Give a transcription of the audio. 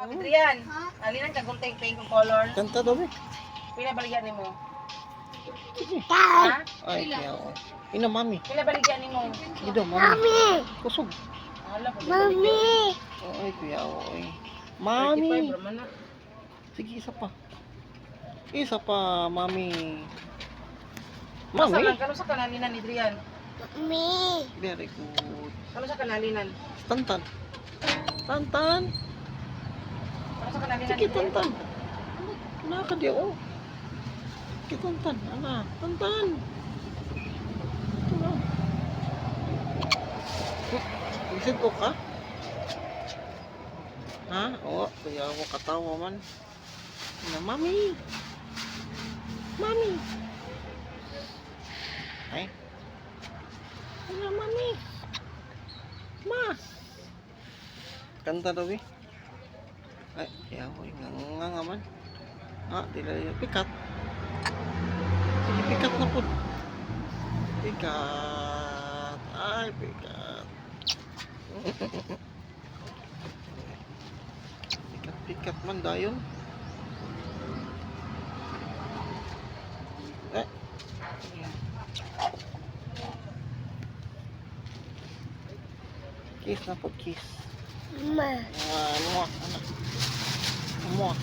Adrian, alinan ka gulteng pink color. Kanta daw eh. Pila baligyan nimo? Sige. Ha? Ay, kaya ako. Ina, mami. Pila baligyan nimo? Dito, mami. Kusog. Ala ko. Mami! Ay, kuya ako eh. 35 Mami. raman na. Sige, isa pa. Isa pa, mami. Masa Mami. lang kano sa kanalinan ni Adrian? Mami! Very good. Kano sa kanalinan? Tantan. Tantan. Kano sa kanalinan? Sige, tantan. Naka di ako. Sige, tantan. Ana, tantan. Ito na. Isip ko ka? Ha? Oo, kaya ako katawa man. Na, mami. Mami. Ay. Ano, mami? Ma. Kanta daw eh. Ay, kaya ako nga man. Ah, dila pikat. Sige, pikat na po. Pikat. Ay, pikat. Pikat man dayon. Eh. Kiss na po, kiss. Ma! Muak, anak. Muak.